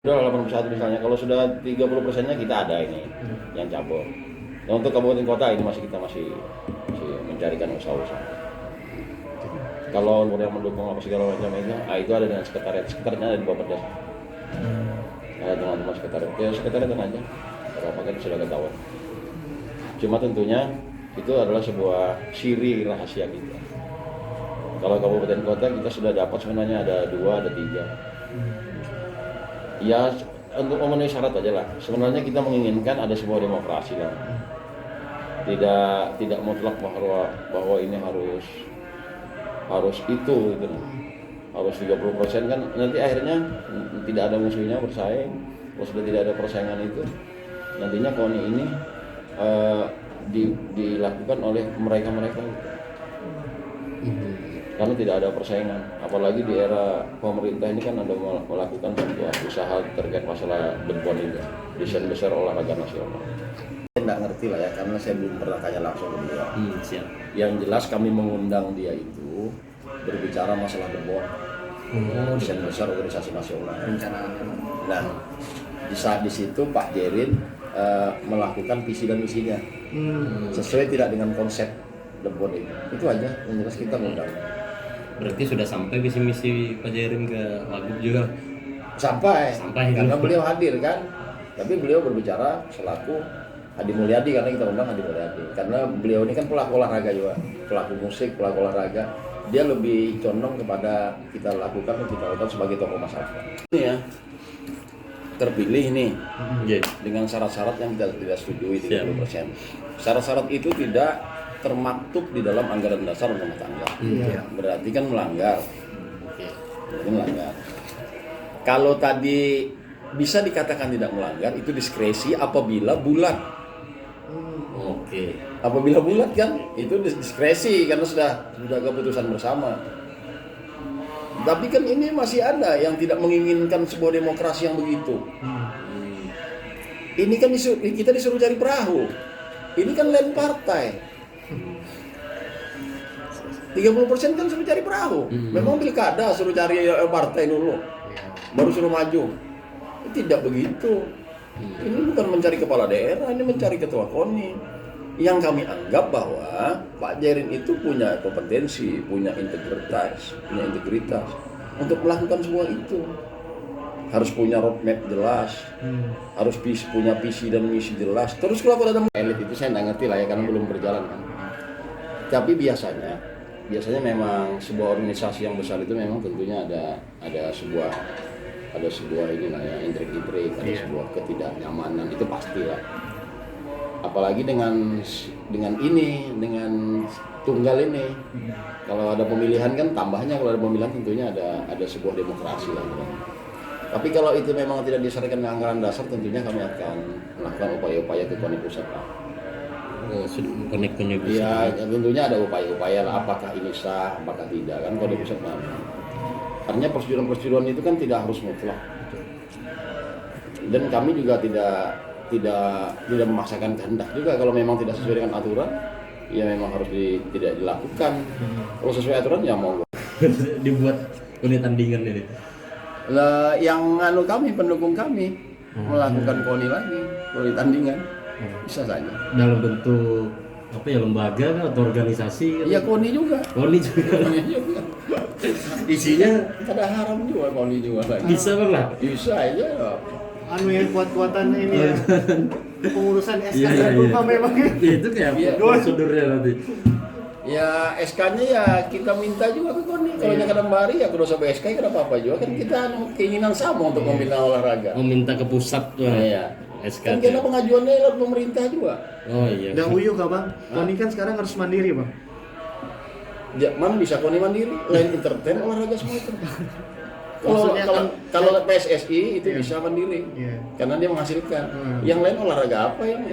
Sudah 81 misalnya, kalau sudah 30%-nya kita ada ini yang cabur. Nah, untuk kabupaten kota ini kita masih mencarikan usaha-usaha. Kalau yang mendukung apa segala macam itu ada dengan sekretariatnya ada di Bapeda. Ada teman-teman sekretariat, ya sekretariat aja. Berapa kan sudah ketahuan. Cuma tentunya itu adalah sebuah siri rahasia kita. Kalau kabupaten kota kita sudah dapat sebenarnya ada 2, ada 3. Ya untuk memenuhi syarat aja lah. Sebenarnya kita menginginkan ada sebuah demokrasi lah. Tidak mutlak bahwa ini harus itu gitu. Harus 30% kan nanti akhirnya tidak ada musuhnya bersaing. Kalau sudah tidak ada persaingan itu nantinya KONI ini dilakukan oleh mereka karena tidak ada persaingan, apalagi di era pemerintah ini kan ada melakukan sebuah usaha terkait masalah DEPON ini, desain besar olahraga nasional. Saya tidak ngerti lah ya, karena saya belum pernah tanya langsung ke dia. Siap. Yang jelas kami mengundang dia itu berbicara masalah DEPON, desain besar organisasi nasional. Nah, di saat di situ Pak Jerin melakukan visi dan misinya sesuai tidak dengan konsep DEPON itu aja yang jelas kita mengundang. Berarti sudah sampai visi misi Pak Jerin ke Wagub juga? Sampai karena beliau hadir kan, tapi beliau berbicara selaku Hadi Mulyadi karena kita undang Hadi Mulyadi karena beliau ini kan pelaku olahraga juga, pelaku musik, pelaku olahraga. Dia lebih condong kepada kita lakukan sebagai tokoh masyarakat. Ini ya terpilih nih dengan syarat-syarat yang kita tidak setujui 30%. Syarat-syarat itu tidak termaktub di dalam anggaran dasar rumah tangga. Berarti kan melanggar. Kalau tadi bisa dikatakan tidak melanggar, itu diskresi apabila bulat. Apabila bulat kan itu diskresi karena sudah keputusan bersama. Tapi kan ini masih ada yang tidak menginginkan sebuah demokrasi yang begitu. Ini kan kita disuruh cari perahu. Ini kan lain partai. 30% kan suruh cari perahu. Memang pilkada suruh cari partai dulu, baru suruh maju. Tidak begitu. Ini bukan mencari kepala daerah, ini mencari ketua KONI. Yang kami anggap bahwa Pak Jerin itu punya kompetensi, punya integritas untuk melakukan semua itu. Harus punya roadmap jelas, harus punya visi dan misi jelas. Terus kalau ada elit itu saya nggak ngerti lah ya karena belum berjalan kan. Tapi biasanya memang sebuah organisasi yang besar itu memang tentunya ada sebuah ini lah ya, intrik-intrik, ada sebuah ketidaknyamanan itu pastilah. Apalagi dengan tunggal ini. Kalau ada pemilihan kan tambahnya kalau ada pemilihan tentunya ada sebuah demokrasi lah. Tapi kalau itu memang tidak diserahkan dengan anggaran dasar, tentunya kami akan melakukan upaya-upaya ke KONI pusat lah. Konek-konek Iya, tentunya ada upaya-upaya lah. Apakah ini sah, apakah tidak kan KONI pusat lah. Artinya proseduran itu kan tidak harus mutlak. Dan kami juga tidak memaksakan kehendak juga kalau memang tidak sesuai dengan aturan, ya memang harus tidak dilakukan. Kalau sesuai aturan ya mau. Dibuat unit tandingan ini. Lah yang pendukung kami melakukan KONI lagi, KONI tandingan bisa saja. Dalam bentuk apa ya, lembaga atau organisasi? Iya KONI juga. Isinya ada haram juga KONI juga lagi. bisa bang lah. Bisa aja. Yang kuat-kuatan ini ya. Pengurusan SK memang Itu kayak prosedurnya nanti. Ya SK-nya ya kita minta juga ke KONI. Kalau yang kadang bari ya kudu sampai SK kenapa apa juga kan kita keinginan sama untuk membina olahraga. Meminta ke pusat tuh. Iya. SK. Kan kita pengajuannya lewat pemerintah juga. Oh iya. udah uyuh gak bang? KONI kan sekarang harus mandiri bang. Mana bisa KONI mandiri? Lain entertain olahraga semua itu. Maksudnya Kalau PSSI itu bisa mandiri, karena dia menghasilkan. Yang lain olahraga apa yang